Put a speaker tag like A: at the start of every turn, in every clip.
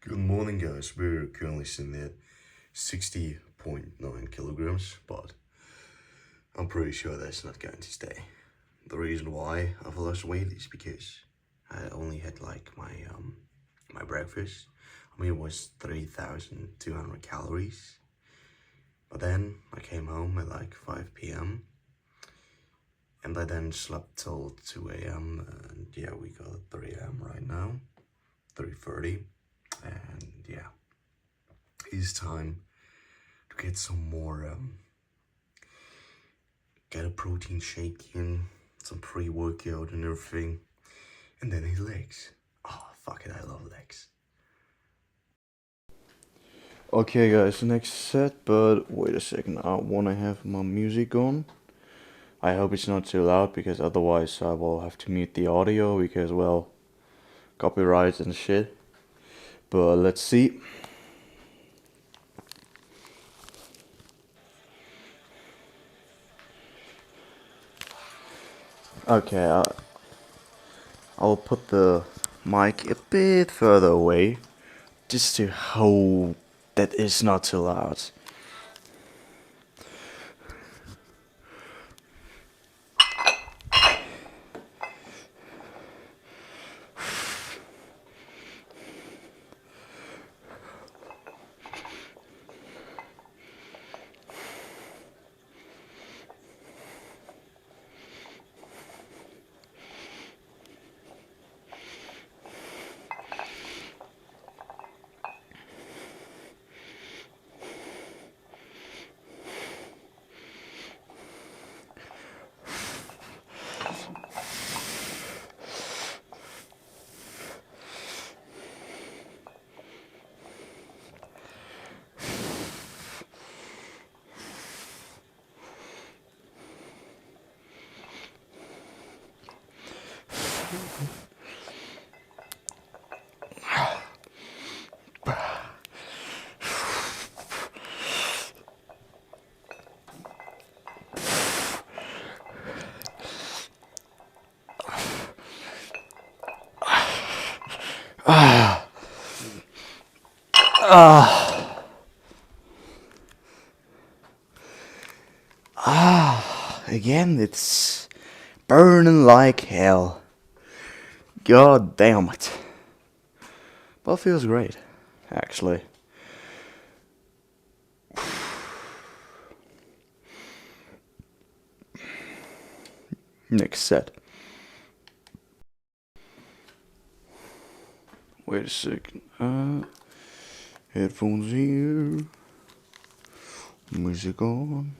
A: Good morning, guys. We're currently sitting at 60.9 kilograms, but I'm pretty sure that's not going to stay. The reason why I've lost weight is because I only had like my breakfast. I mean, it was 3,200 calories. But then I came home at like 5 p.m. and I then slept till 2 a.m. and yeah, we got 3 a.m. right now, 3:30, and yeah, it's time to get some more, get a protein shake in, some pre-workout and everything, and then hit legs. Oh, fuck it, I love legs.
B: Okay guys, next set, but wait a second, I wanna have my music on. I hope it's not too loud because otherwise I will have to mute the audio because, well, copyrights and shit. But let's see. Okay, I'll put the mic a bit further away just to hope that it's not too loud. Again, it's burning like hell. God damn it. But it feels great, actually. Next set. Wait a second. Headphones here. Music on.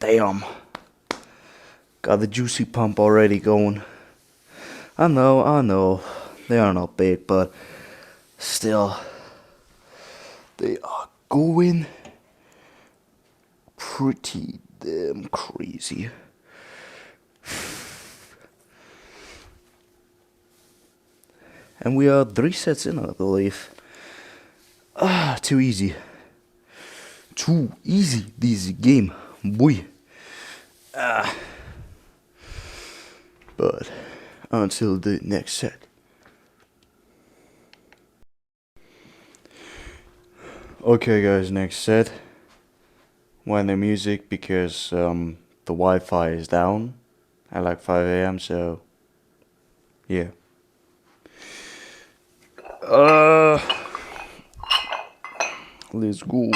B: Damn. Got the juicy pump already going. I know. They are not big, but still, they are going pretty damn crazy. And we are 3 sets in, I believe. Too easy. Too easy, this game, boy. But until the next set. Okay, guys, next set. When the music because the Wi-Fi is down at like 5 a.m. So yeah. Uh, let's go.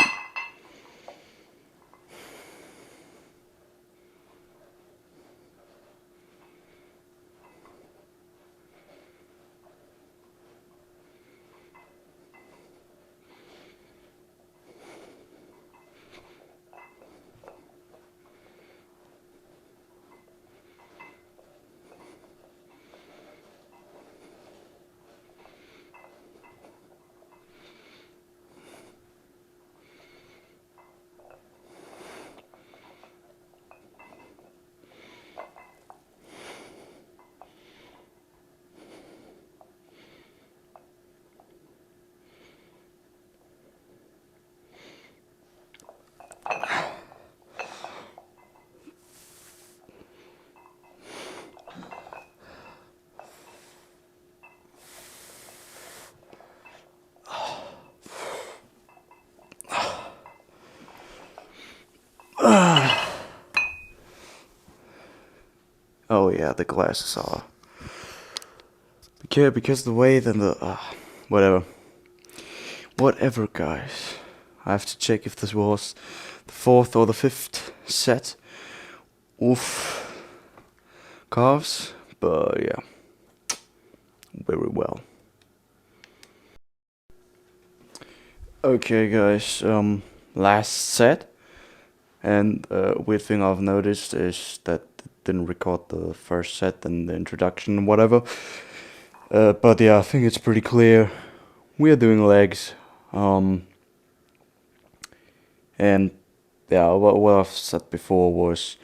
B: Oh yeah, the glasses are. Because the way then the whatever. Whatever, guys. I have to check if this was the fourth or the fifth set of calves, but yeah, very well. Okay, guys. Last set, and weird thing I've noticed is that it didn't record the first set and the introduction and whatever. But yeah, I think it's pretty clear. We are doing legs. And yeah, what I've said before was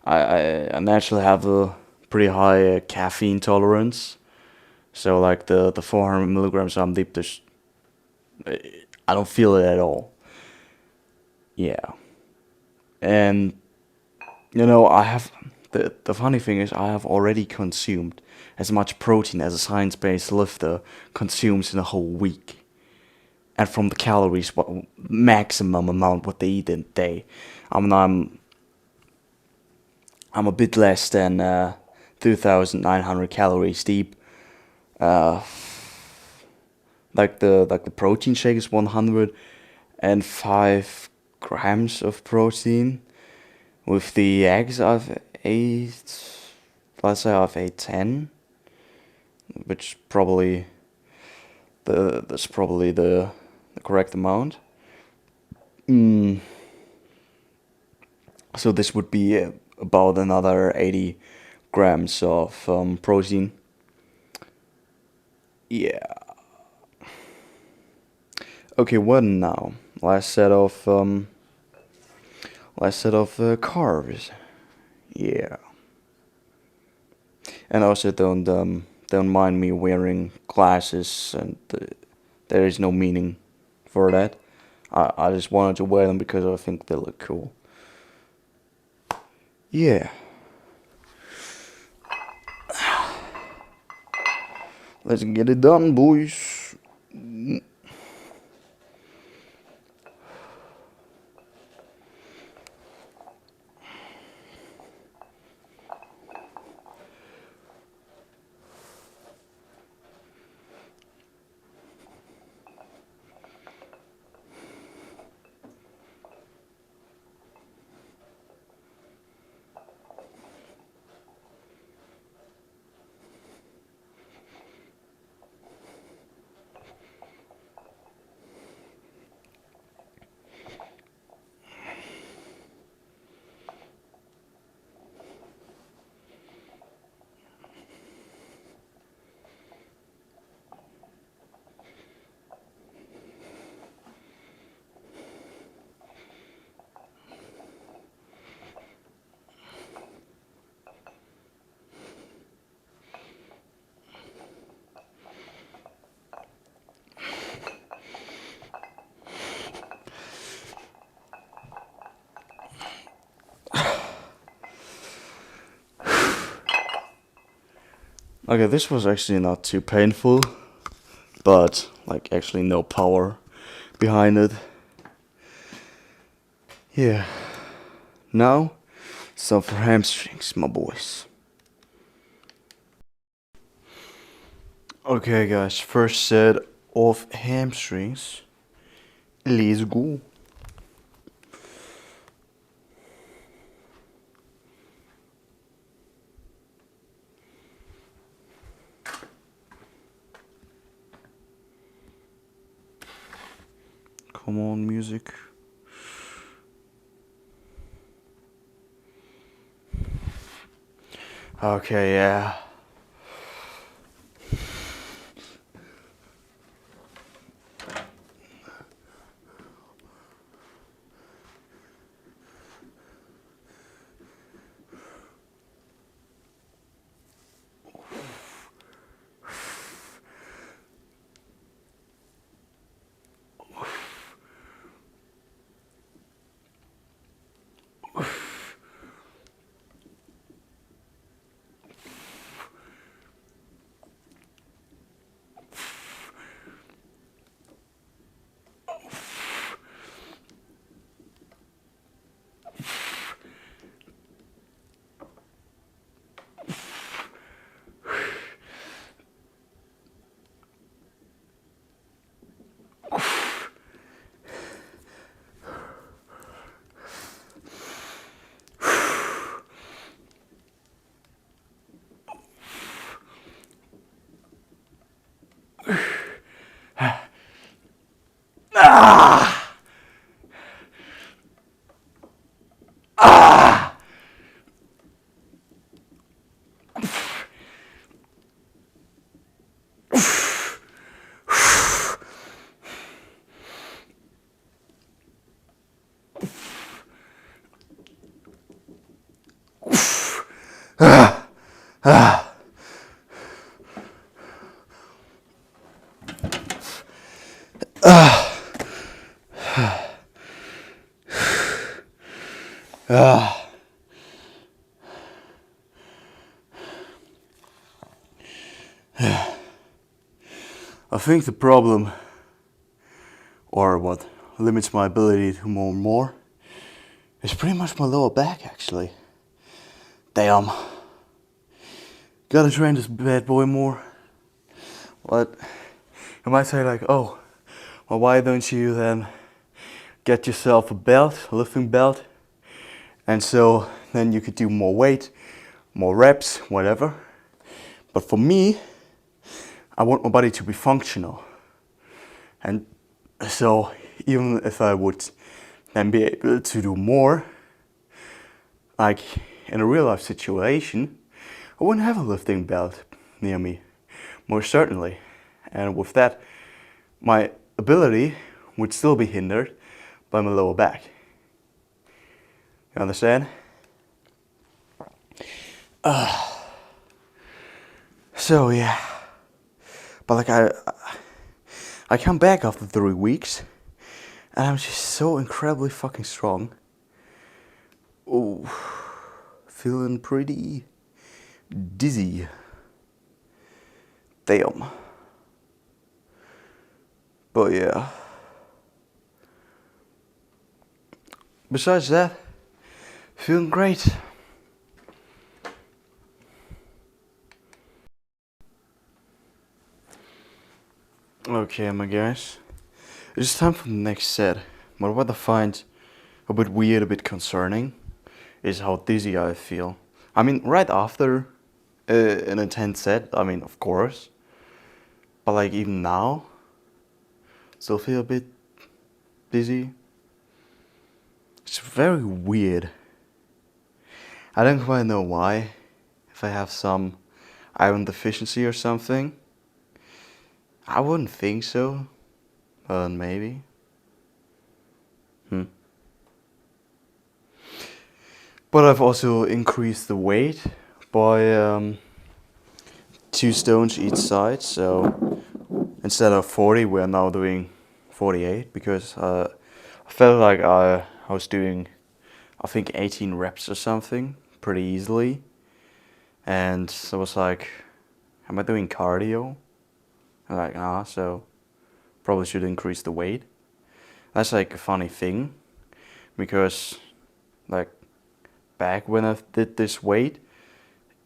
B: I naturally have a pretty high caffeine tolerance. So like the 400 milligrams I'm deep dish, I don't feel it at all. Yeah, and you know I have the funny thing is I have already consumed as much protein as a science-based lifter consumes in a whole week, and from the calories, what maximum amount what they eat in a day. I'm a bit less than 2,900 calories deep. Uh, like the protein shake is 105 grams of protein. With the eggs, I've ate, let's say I've ate 10, which probably that's probably the correct amount. Mm, so this would be about another 80 grams of protein. Yeah. Okay, what now? Last set of carbs. Yeah. And also don't mind me wearing glasses, and there is no meaning for that. I just wanted to wear them because I think they look cool. Yeah. Let's get it done, boys. Okay, this was actually not too painful, but like actually no power behind it. Yeah. Now, some for hamstrings, my boys. Okay, guys, first set of hamstrings. Let's go. Come on, music. Okay, yeah. I think the problem, or what limits my ability to move more, is pretty much my lower back actually. Damn. Gotta train this bad boy more. But you might say like, oh, well why don't you then get yourself a belt, a lifting belt, and so then you could do more weight, more reps, whatever. But for me, I want my body to be functional. And so even if I would then be able to do more, like in a real life situation, I wouldn't have a lifting belt near me, more certainly. And with that, my ability would still be hindered by my lower back. You understand? So yeah, but like I come back after 3 weeks, and I'm just so incredibly fucking strong. Oh, feeling pretty dizzy. Damn. But yeah. Besides that, feeling great. Okay, my guys. It's time for the next set. But what I find a bit weird, a bit concerning, is how dizzy I feel. I mean, right after an intense set, I mean, of course. But like even now, still feel a bit dizzy. It's very weird. I don't quite know why. If I have some iron deficiency or something. I wouldn't think so, but maybe. But I've also increased the weight by 2 stones each side, so instead of 40 we're now doing 48 because I felt like I was doing I think 18 reps or something pretty easily, and I was like, am I doing cardio? I'm like, so probably should increase the weight. That's like a funny thing because like back when I did this weight,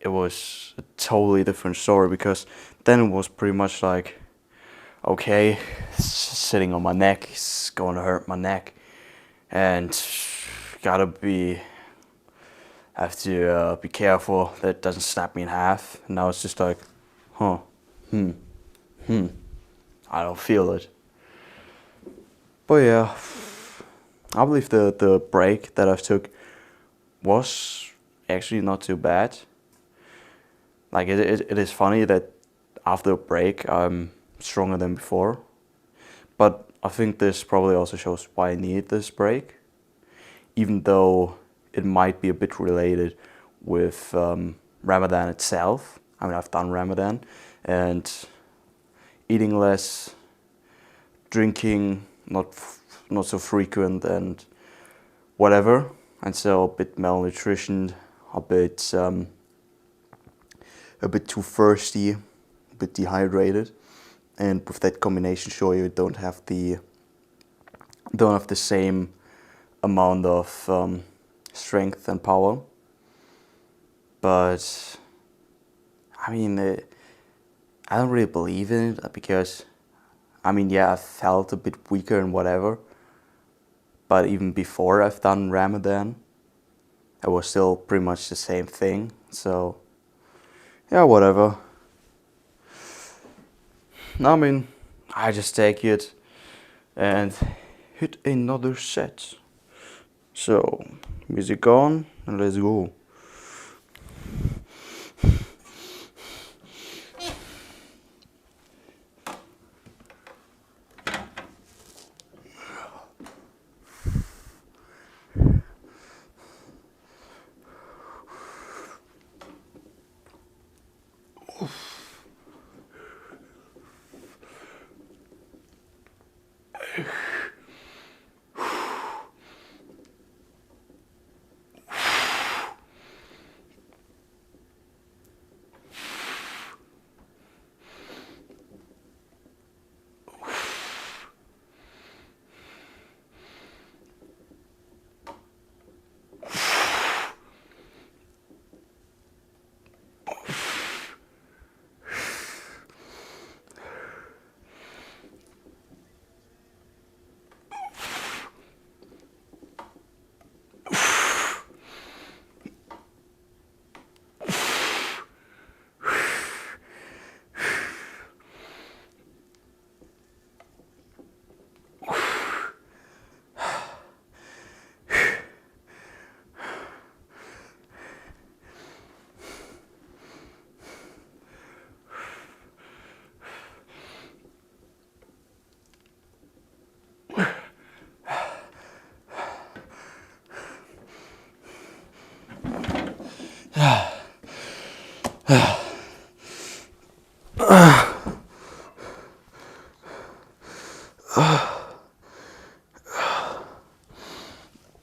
B: it was a totally different story, because then it was pretty much like, okay, sitting on my neck is going to hurt my neck, and have to be careful that it doesn't snap me in half. And now it's just like, huh, I don't feel it. But yeah, I believe the break that I've took was actually not too bad. Like it is funny that after a break I'm stronger than before. But I think this probably also shows why I need this break. Even though it might be a bit related with Ramadan itself. I mean, I've done Ramadan, and eating less, drinking not so frequent, and whatever, and so a bit malnutrition, a bit too thirsty, a bit dehydrated, and with that combination, sure, you don't have the same amount of strength and power. But I mean, I don't really believe in it, because I mean, yeah, I felt a bit weaker and whatever. But even before I've done Ramadan, it was still pretty much the same thing. So yeah, whatever. I mean, I just take it and hit another set. So, music on, and let's go.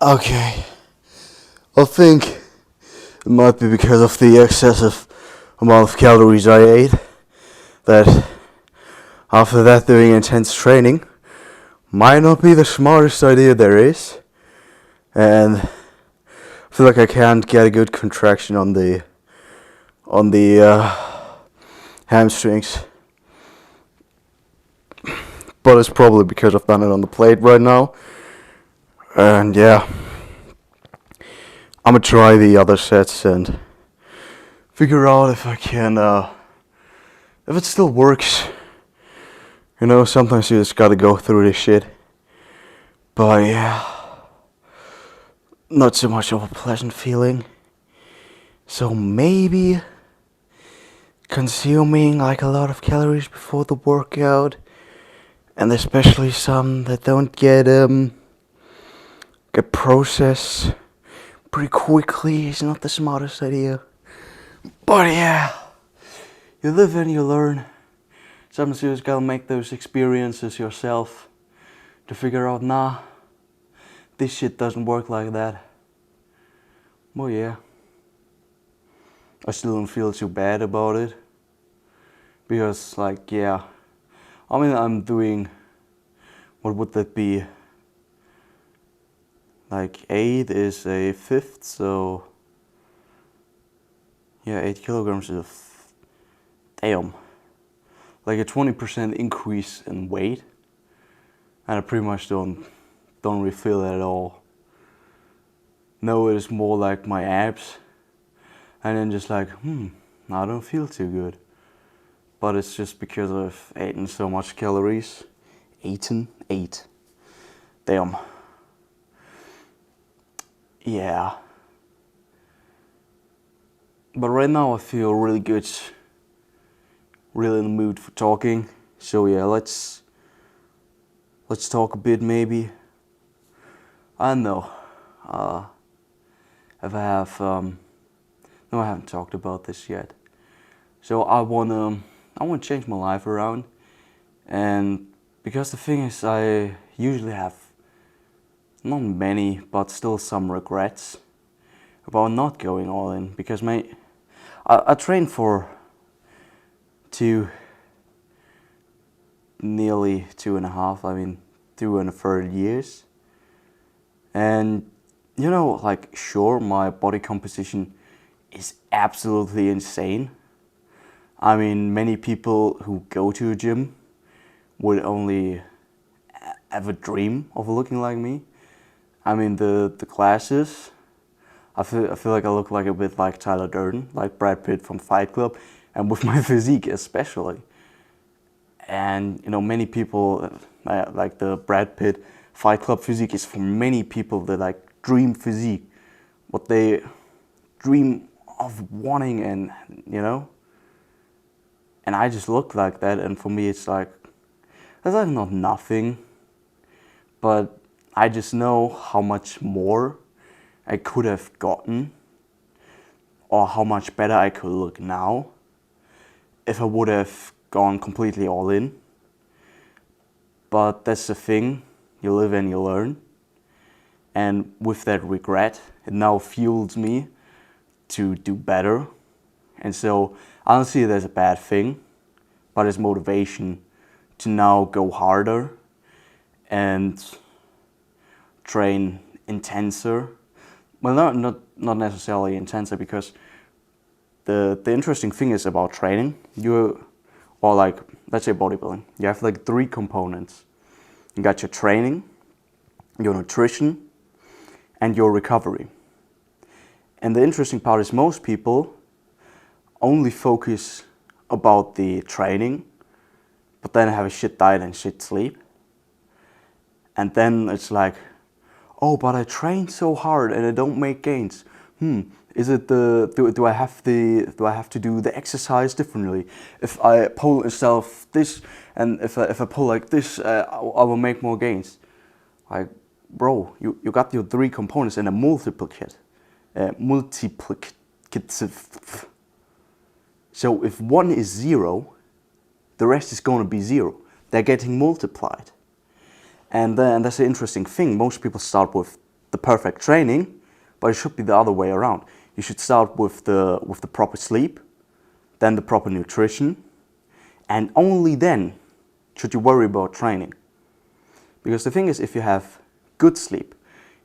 B: Okay, I think it might be because of the excessive amount of calories I ate, that after that doing intense training might not be the smartest idea there is, and I feel like I can't get a good contraction on the hamstrings, but it's probably because I've done it on the plate right now. And yeah, I'm gonna try the other sets and figure out if I can, if it still works. You know, sometimes you just gotta go through this shit. But yeah, not so much of a pleasant feeling. So maybe consuming like a lot of calories before the workout, and especially some that don't get processed pretty quickly, is not the smartest idea. But yeah, you live and you learn. Sometimes you just gotta make those experiences yourself to figure out, nah, this shit doesn't work like that. Well, yeah, I still don't feel too bad about it, because like, yeah, I mean, I'm doing, what would that be, like 8 is a fifth, so yeah, 8 kilograms is damn, like a 20% increase in weight, and I pretty much don't really feel it at all. No, it is more like my abs, and then just like, I don't feel too good. But it's just because I've eaten so much calories. Eight. Damn. Yeah. But right now I feel really good. Really in the mood for talking. So yeah, let's talk a bit maybe. I don't know. If I have no, I haven't talked about this yet. So I wanna change my life around, and because the thing is, I usually have not many, but still some regrets about not going all in, because I trained for nearly 2.5, 2.25 years, and you know, like, sure, my body composition is absolutely insane. I mean, many people who go to a gym would only ever dream of looking like me. I mean, the glasses, I feel like I look like a bit like Tyler Durden, like Brad Pitt from Fight Club, and with my physique especially. And you know, many people like the Brad Pitt Fight Club physique is for many people the like dream physique, what they dream of wanting, and you know. And I just look like that, and for me it's like, that's like not nothing, but I just know how much more I could have gotten, or how much better I could look now if I would have gone completely all in. But that's the thing, you live and you learn. And with that regret, it now fuels me to do better. And so I don't see it as a bad thing, but as motivation to now go harder and train intenser. Well, not necessarily intenser, because the interesting thing is about training, or like, let's say bodybuilding, you have like 3 components. You got your training, your nutrition, and your recovery. And the interesting part is most people only focus about the training, but then have a shit diet and shit sleep. And then it's like, oh, but I train so hard and I don't make gains. Is it do I have to do the exercise differently? If I pull myself this, and if I pull like this, I will make more gains. Like, bro, you got your 3 components and a multiplicative. So if one is 0, the rest is going to be 0. They're getting multiplied. And that's the interesting thing. Most people start with the perfect training, but it should be the other way around. You should start with the proper sleep, then the proper nutrition, and only then should you worry about training. Because the thing is, if you have good sleep,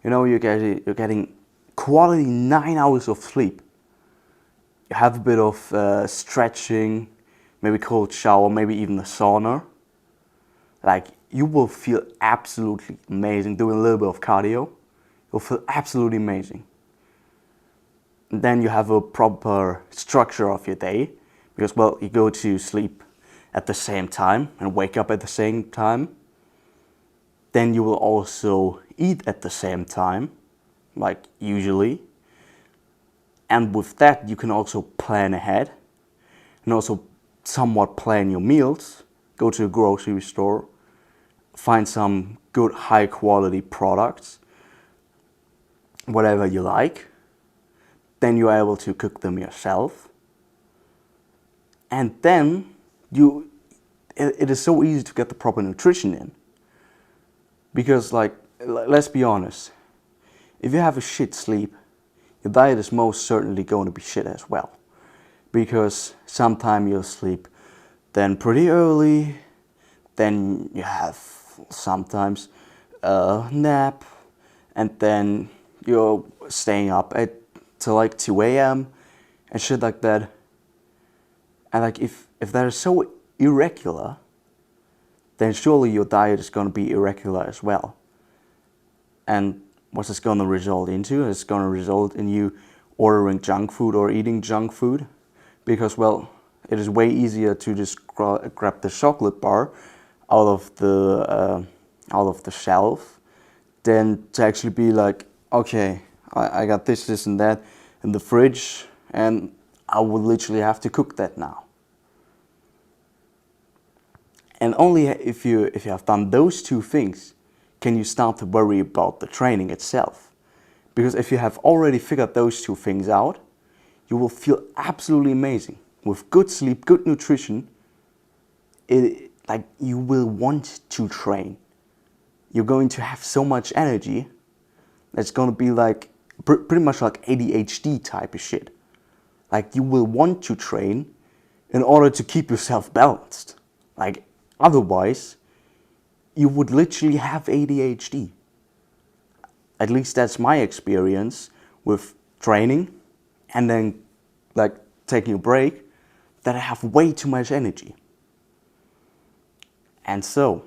B: you know, you're getting quality 9 hours of sleep. You have a bit of stretching, maybe cold shower, maybe even a sauna. Like, you will feel absolutely amazing doing a little bit of cardio. You'll feel absolutely amazing. And then you have a proper structure of your day, because, well, you go to sleep at the same time and wake up at the same time. Then you will also eat at the same time, like usually. And with that, you can also plan ahead and also somewhat plan your meals. Go to a grocery store, find some good high quality products, whatever you like. Then you are able to cook them yourself. And then it is so easy to get the proper nutrition in. Because, like, let's be honest, if you have a shit sleep, your diet is most certainly going to be shit as well. Because sometimes you'll sleep then pretty early, then you have sometimes a nap, and then you're staying up till like 2 a.m. and shit like that. And like if that is so irregular, then surely your diet is gonna be irregular as well. And what's this gonna result into? It's gonna result in you ordering junk food or eating junk food, because well, it is way easier to just grab the chocolate bar out of the shelf than to actually be like, okay, I got this and that in the fridge, and I would literally have to cook that now. And only if you have done those two things can you start to worry about the training itself. Because if you have already figured those two things out, you will feel absolutely amazing. With good sleep, good nutrition, like you will want to train. You're going to have so much energy that's going to be like pretty much like ADHD type of shit. Like you will want to train in order to keep yourself balanced. Like otherwise, you would literally have ADHD. At least that's my experience with training and then like taking a break, that I have way too much energy. And so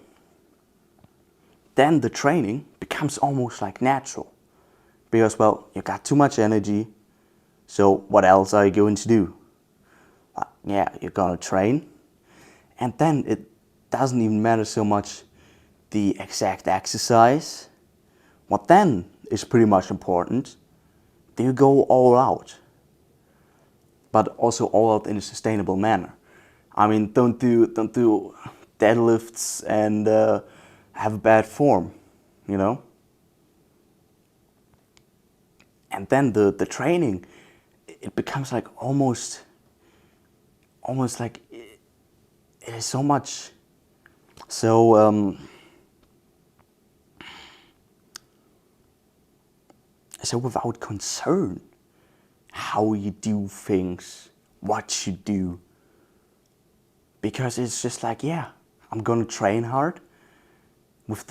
B: then the training becomes almost like natural, because well, you got too much energy, so what else are you going to do? Yeah, you're gonna train, and then it doesn't even matter so much the exact exercise. What then is pretty much important? Do you go all out? But also all out in a sustainable manner. I mean, don't do deadlifts and have a bad form, you know? And then the training, it becomes like almost like it is so much, so without concern how you do things, what you do. Because it's just like, yeah, I'm gonna train hard. With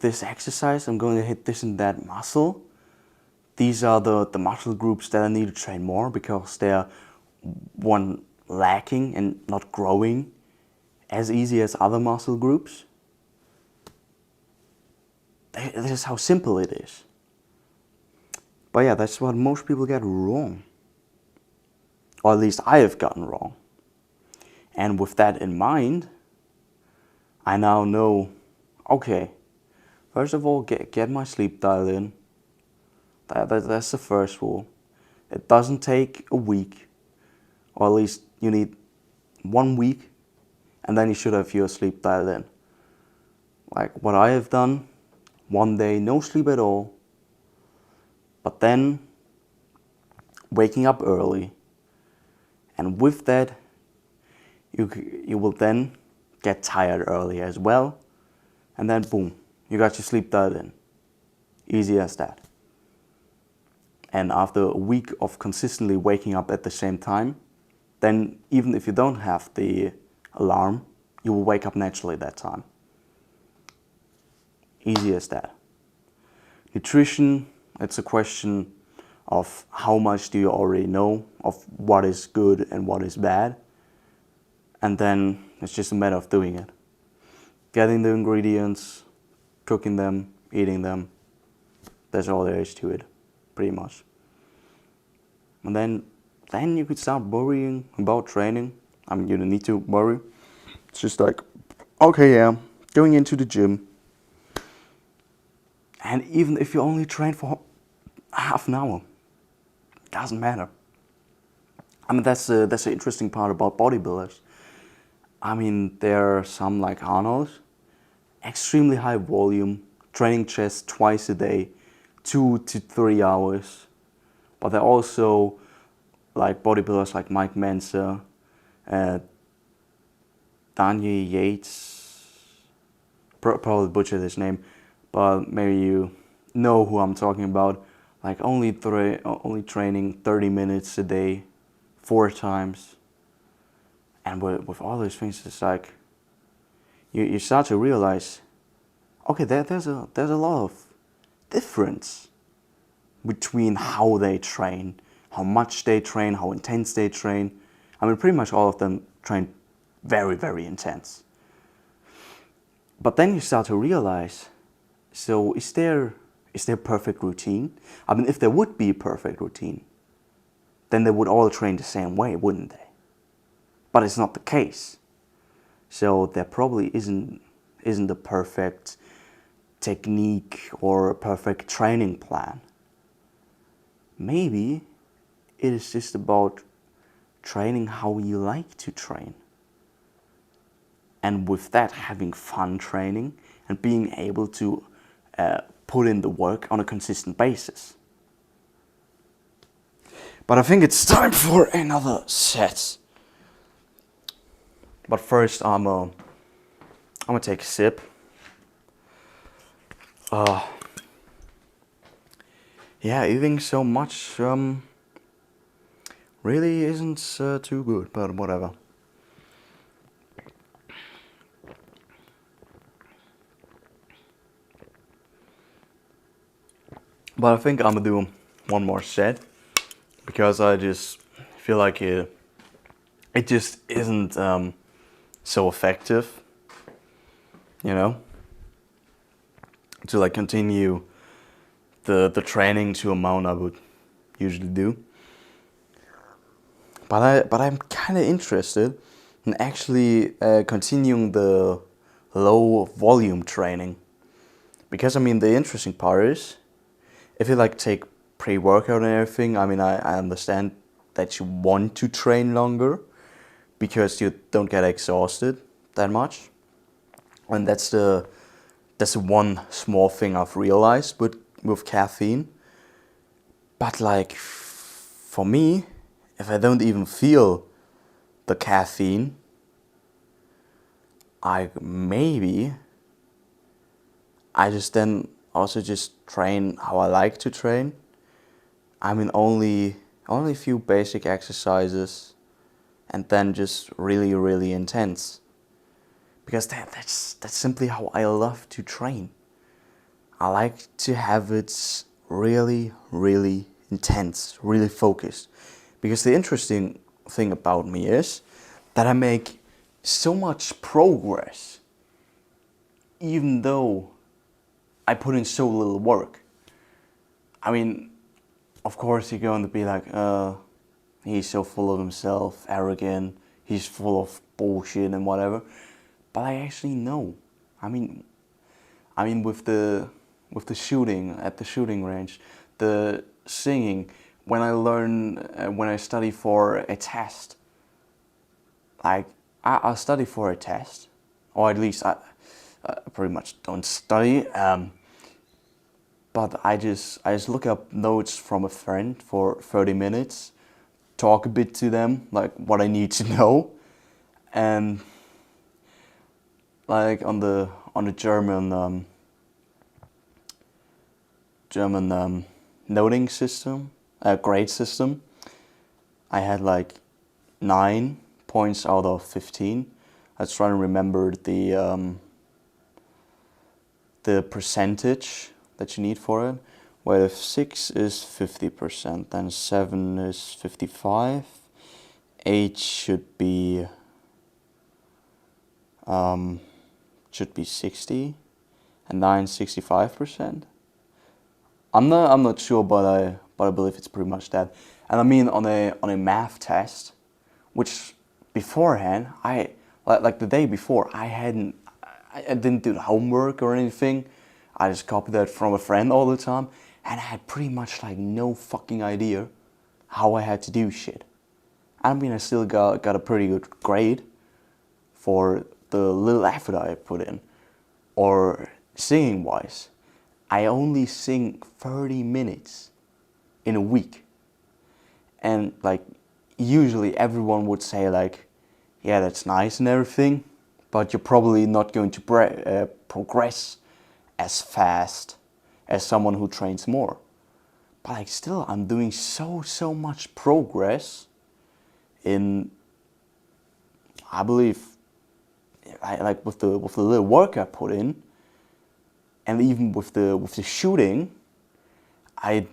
B: this exercise, I'm going to hit this and that muscle. These are the muscle groups that I need to train more because they're one lacking and not growing as easy as other muscle groups. This is how simple it is. But yeah, that's what most people get wrong. Or at least I have gotten wrong. And with that in mind, I now know, okay, first of all, get my sleep dialed in. That's the first rule. It doesn't take a week, or at least you need 1 week, and then you should have your sleep dialed in. Like what I have done, 1 day, no sleep at all, but then waking up early, and with that, you will then get tired early as well, and then boom, you got your sleep dialed in. Easy as that. And after a week of consistently waking up at the same time, then even if you don't have the alarm, you will wake up naturally that time. Easy as that. Nutrition, it's a question of how much do you already know of what is good and what is bad. And then it's just a matter of doing it. Getting the ingredients, cooking them, eating them. That's all there is to it, pretty much. And then you could start worrying about training. I mean, you don't need to worry. It's just like, okay, yeah, going into the gym. And even if you only train for half an hour, doesn't matter. I mean, that's the interesting part about bodybuilders. I mean, there are some like Arnold, extremely high volume, training chest twice a day, 2 to 3 hours. But there are also like bodybuilders like Mike Mensa, Daniel Yates, probably butchered his name, but maybe you know who I'm talking about. Like only training 30 minutes a day, 4 times. And with all those things, it's like you start to realize, okay, there's a lot of difference between how they train, how much they train, how intense they train. I mean, pretty much all of them train very, very intense. But then you start to realize, so is there perfect routine? I mean, if there would be a perfect routine, then they would all train the same way, wouldn't they? But it's not the case. So there probably isn't a perfect technique or a perfect training plan. Maybe it is just about training how you like to train. And with that, having fun training and being able to put in the work on a consistent basis. But I think it's time for another set. But first, I'm gonna take a sip. Yeah, eating so much really isn't too good, but whatever. But I think I'm gonna do one more set because I just feel like it just isn't so effective, you know, to like continue the training to amount I would usually do. But I'm kind of interested in actually continuing the low volume training, because I mean the interesting part is, if you like take pre-workout and everything, I mean I understand that you want to train longer because you don't get exhausted that much, and that's the one small thing I've realized with caffeine. But like for me, if I don't even feel the caffeine, I just then also just train how I like to train. I mean only a few basic exercises, and then just really, really intense. Because that's simply how I love to train. I like to have it really, really intense, really focused. Because the interesting thing about me is that I make so much progress even though I put in so little work. I mean, of course you're going to be like, he's so full of himself, arrogant, he's full of bullshit and whatever. But I actually know. I mean with the shooting at the shooting range, the singing, when I study for a test, like I study for a test, or at least I pretty much don't study. But I just look up notes from a friend for 30 minutes, talk a bit to them, like what I need to know, and like on the German noting system, grade system, I had like 9 points out of 15. I was trying to remember the percentage that you need for it. Well, if 6 is 50%, then 7 is 55, 8 should be 60, and 9 65%. I'm not sure, but I believe it's pretty much that. And I mean on a math test, which beforehand I like the day before I didn't do the homework or anything. I just copied that from a friend all the time, and I had pretty much like no fucking idea how I had to do shit. I mean I still got a pretty good grade for the little effort I put in. Or singing wise, I only sing 30 minutes in a week. And like usually everyone would say like, yeah, that's nice and everything, but you're probably not going to progress as fast as someone who trains more. But like still, I'm doing so much progress in, I believe, like with the little work I put in, and even with the shooting, I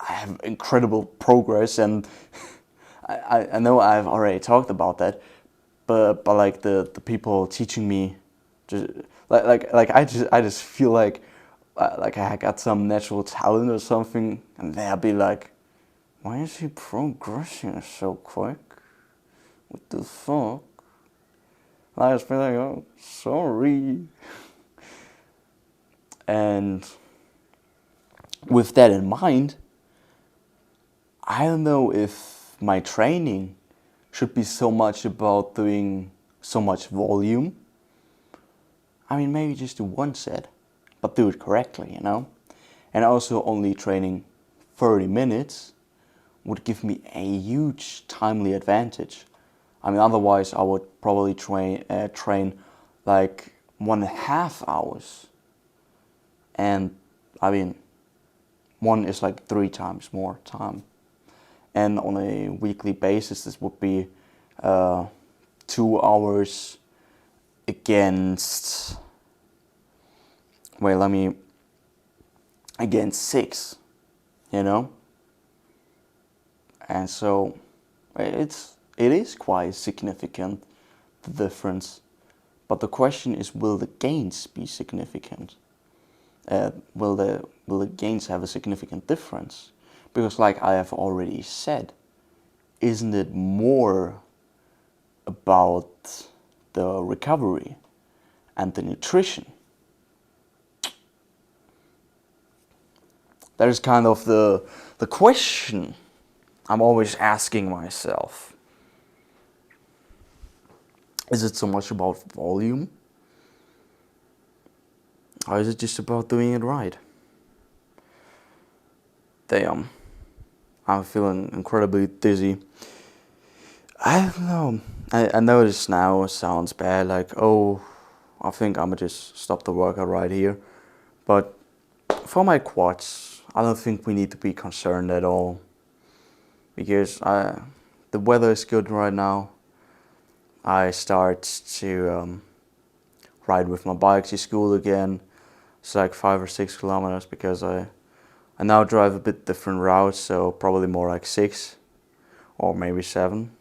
B: have incredible progress, and I know I've already talked about that, but like the people teaching me, just like I just feel like I got some natural talent or something, and they'll be like, why is he progressing so quick? What the fuck? I just feel like, oh, sorry. And with that in mind, I don't know if my training should be so much about doing so much volume. I mean, maybe just do one set, but do it correctly, you know? And also only training 30 minutes would give me a huge timely advantage. I mean, otherwise I would probably train like 1.5 hours. And I mean, one is like 3 times more time. And on a weekly basis, this would be 2 hours against, against 6, you know? And so it is quite significant, the difference. But the question is, will the gains be significant? Will the gains have a significant difference? Because like I have already said, isn't it more about the recovery and the nutrition? That is kind of the question I'm always asking myself. Is it so much about volume? Or is it just about doing it right? Damn, I'm feeling incredibly dizzy. I don't know. I know this now sounds bad, like, oh, I think I'm gonna just stop the workout right here. But for my quads, I don't think we need to be concerned at all. Because the weather is good right now. I start to ride with my bike to school again. It's like 5 or 6 kilometers because I now drive a bit different routes, so probably more like 6 or maybe 7.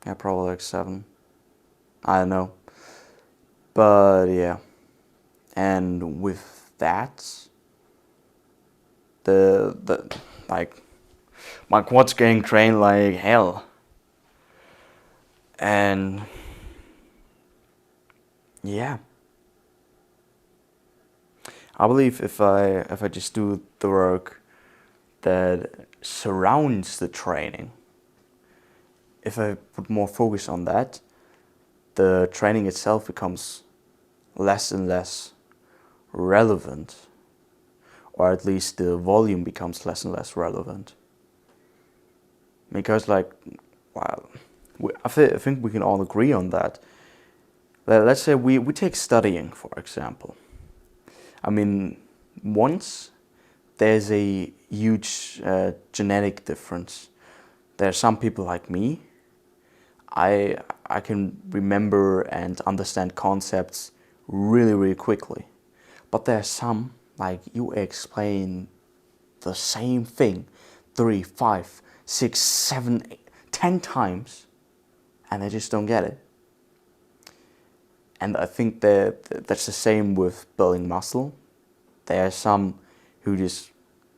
B: Yeah, probably like 7. I don't know. But yeah. And with that, the like my quads getting trained like hell. And yeah. I believe if I just do the work that surrounds the training, if I put more focus on that, the training itself becomes less and less relevant, or at least the volume becomes less and less relevant. Because like, well, I think we can all agree on that. Let's say we take studying, for example. I mean, once there's a huge genetic difference. There are some people like me. I can remember and understand concepts really quickly. But there are some, like you explain the same thing 3, 5, 6, 7, 10 times and I just don't get it. And I think that's the same with building muscle. There are some who just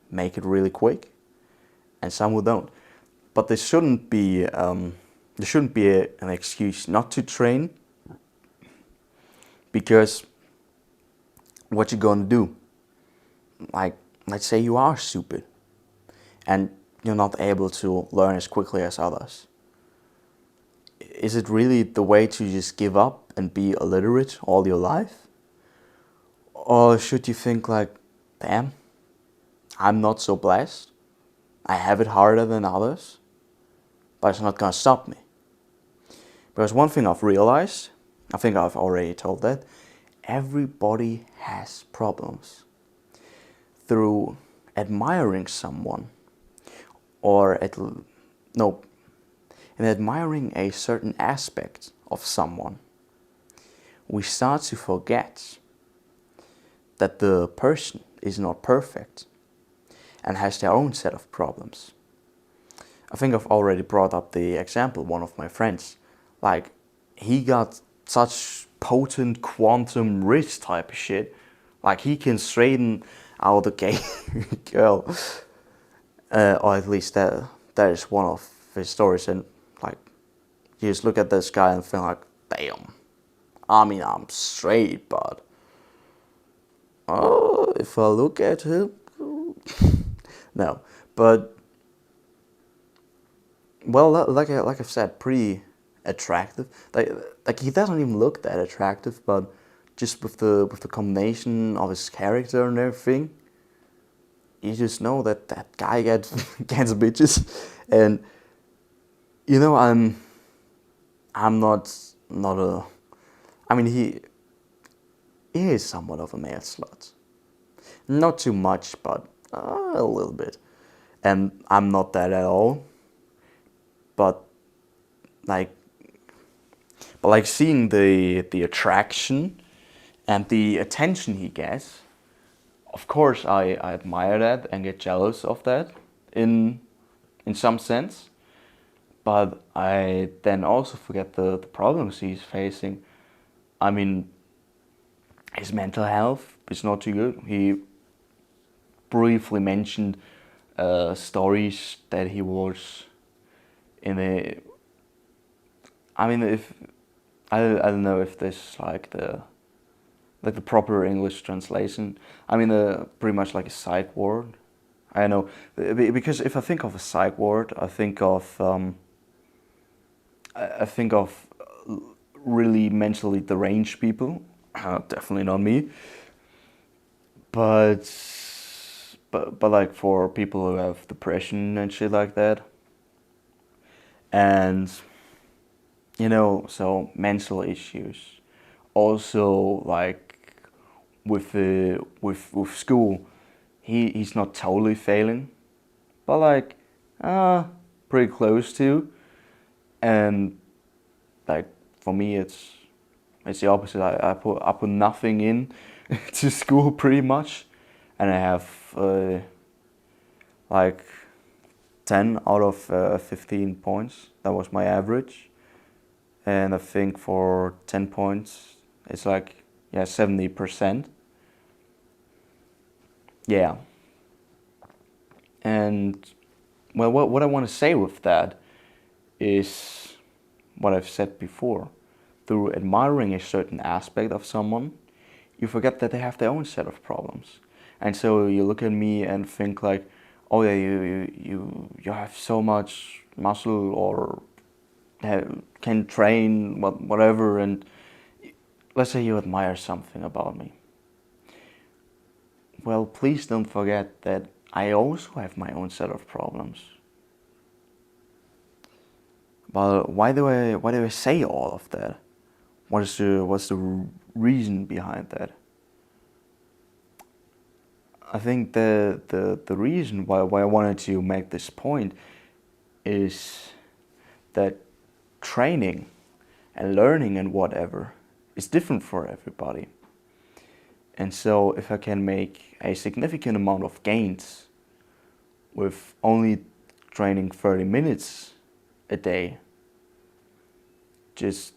B: make it really quick and some who don't. But there shouldn't be an excuse not to train, because what you're gonna do, like let's say you are stupid and you're not able to learn as quickly as others. Is it really the way to just give up and be illiterate all your life? Or should you think like, damn, I'm not so blessed, I have it harder than others, but it's not gonna stop me. Because one thing I've realized, I think I've already told that, everybody has problems. Through admiring someone, or in admiring a certain aspect of someone, we start to forget that the person is not perfect. and has their own set of problems. I think I've already brought up the example, one of my friends. Like, he got such potent quantum wrist type of shit. Like, he can straighten out a gay girl. Or at least that is one of his stories. And, like, you just look at this guy and think like, damn. I mean, I'm straight, but if I look at him, no. But well, like I've said, pretty attractive. Like he doesn't even look that attractive, but just with the combination of his character and everything, you just know that guy gets gets bitches, and you know I'm not a. I mean he is somewhat of a male slut, not too much, but a little bit, and I'm not that at all. But like seeing the attraction and the attention he gets, of course I admire that and get jealous of that in some sense. But I then also forget the problems he's facing. I mean, his mental health is not too good. He briefly mentioned stories that he was in a. I mean, if I don't know if this is like the proper English translation. I mean, pretty much like a psych ward. I know because if I think of a psych ward, I think of really mentally deranged people. Definitely not me. But like for people who have depression and shit like that, and you know, so mental issues. Also, like with school, he's not totally failing, but like pretty close to. And like for me, it's the opposite. I put nothing in to school pretty much, and I have like 10 out of 15 points. That was my average, and I think for 10 points, it's like 70%. Yeah. And well, what I want to say with that is what I've said before. Through admiring a certain aspect of someone, you forget that they have their own set of problems. And so you look at me and think like, oh yeah, you have so much muscle or can train whatever, and let's say you admire something about me. Well, please don't forget that I also have my own set of problems. But why do I say all of that? What's the reason behind that? I think the reason why I wanted to make this point is that training and learning and whatever is different for everybody. And so if I can make a significant amount of gains with only training 30 minutes a day, just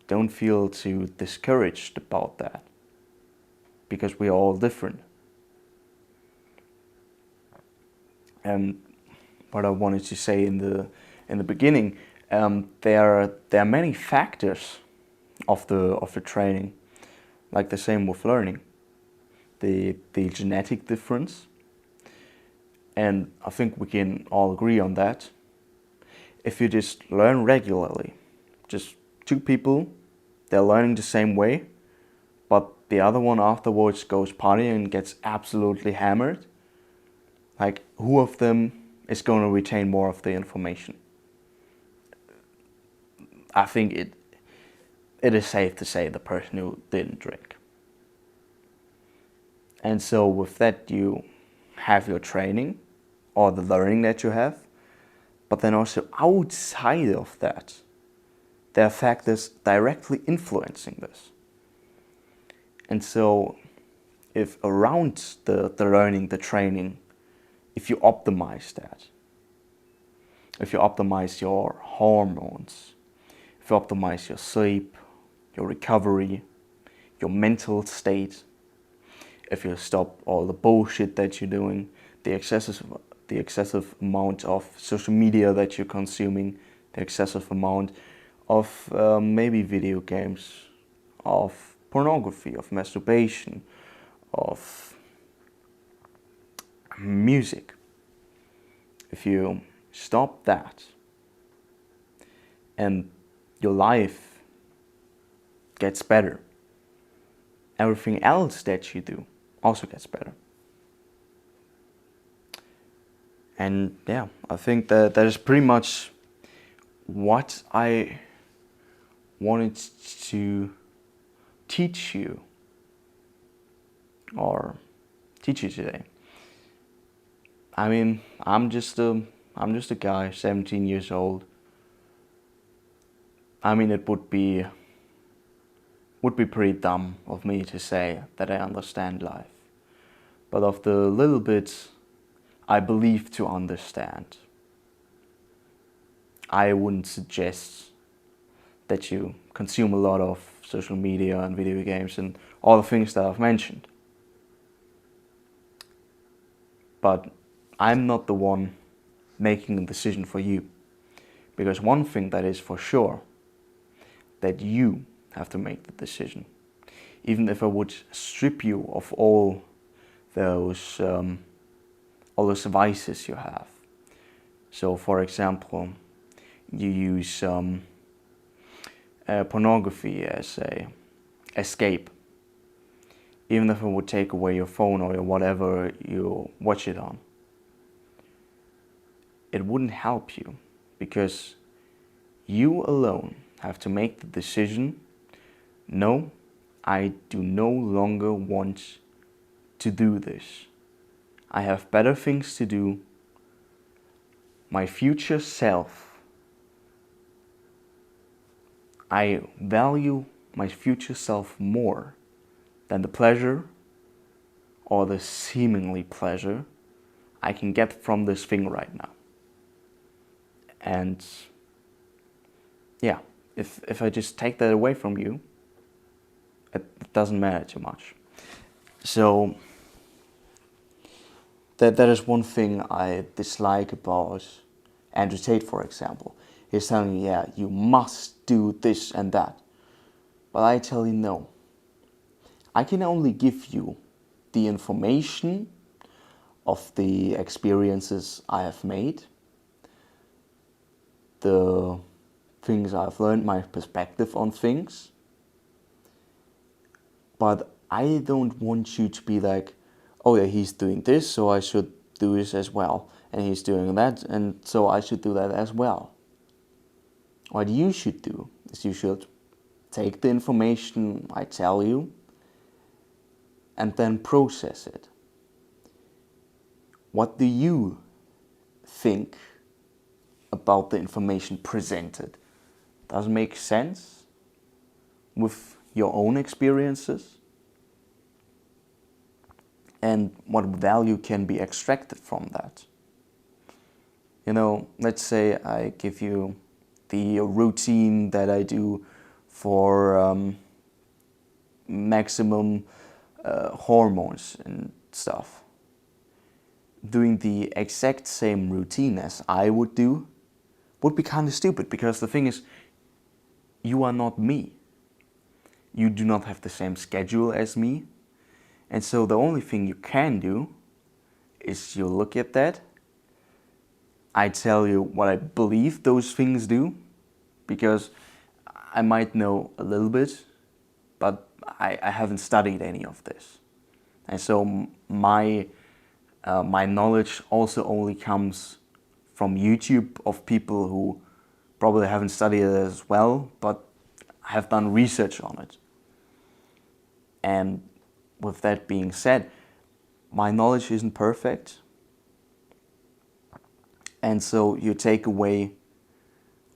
B: don't feel too discouraged about that, because we are all different. And what I wanted to say in the beginning, there are many factors of the training, like the same with learning, the genetic difference, and I think we can all agree on that. If you just learn regularly, just two people, they're learning the same way, but the other one afterwards goes partying and gets absolutely hammered, like who of them is going to retain more of the information? I think it is safe to say the person who didn't drink. And so with that, you have your training or the learning that you have, but then also outside of that, there are factors directly influencing this. And so if around the learning, the training, if you optimize that, if you optimize your hormones, if you optimize your sleep, your recovery, your mental state, if you stop all the bullshit that you're doing, the excessive amount of social media that you're consuming, the excessive amount of maybe video games, of pornography, of masturbation, of music. If you stop that and your life gets better, everything else that you do also gets better. And yeah, I think that is pretty much what I wanted to teach you today. I mean, I'm just a guy, 17 years old. I mean, it would be pretty dumb of me to say that I understand life. But of the little bit I believe to understand, I wouldn't suggest that you consume a lot of social media and video games and all the things that I've mentioned. But I'm not the one making a decision for you. Because one thing that is for sure, that you have to make the decision. Even if I would strip you of all those vices you have. So, for example, you use pornography as a escape. Even if I would take away your phone or whatever you watch it on, it wouldn't help you, because you alone have to make the decision, no, I do no longer want to do this. I have better things to do. My future self, I value my future self more than the pleasure or the seemingly pleasure I can get from this thing right now. And yeah, if I just take that away from you, it doesn't matter too much. So that is one thing I dislike about Andrew Tate, for example. He's telling you, yeah, you must do this and that. But I tell you, no. I can only give you the information of the experiences I have made, the things I've learned, my perspective on things. But I don't want you to be like, oh yeah, he's doing this, so I should do this as well. And he's doing that, and so I should do that as well. What you should do is you should take the information I tell you and then process it. What do you think about the information presented? Does it make sense with your own experiences? And what value can be extracted from that? You know, let's say I give you the routine that I do for maximum hormones and stuff. Doing the exact same routine as I would do would be kind of stupid, because the thing is, you are not me. You do not have the same schedule as me. And so the only thing you can do is you look at that, I tell you what I believe those things do, because I might know a little bit, but I haven't studied any of this. And so my knowledge also only comes from YouTube of people who probably haven't studied it as well, but have done research on it. And with that being said, my knowledge isn't perfect. And so you take away,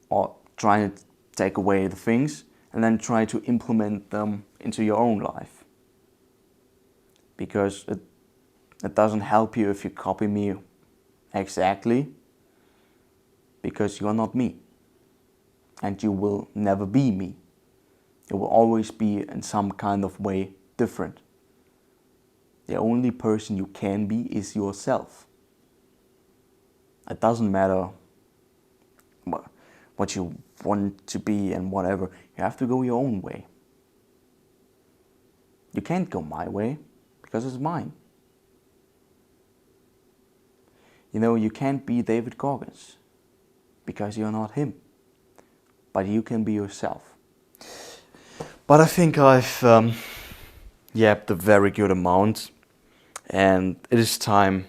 B: or try to take away the things, and then try to implement them into your own life. Because it doesn't help you if you copy me Exactly. Because you're not me. And you will never be me. You will always be in some kind of way different. The only person you can be is yourself. It doesn't matter what you want to be and whatever. You have to go your own way. You can't go my way because it's mine. You know, you can't be David Goggins because you're not him. But you can be yourself. But I think I've yapped a very good amount. And it is time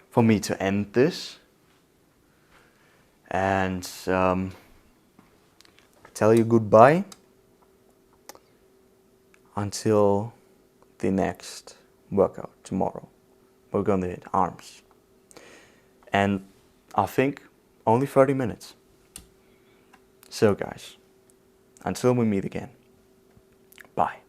B: for me to end this. And tell you goodbye until the next workout tomorrow. We're gonna hit arms. And I think only 30 minutes. So guys, until we meet again, bye.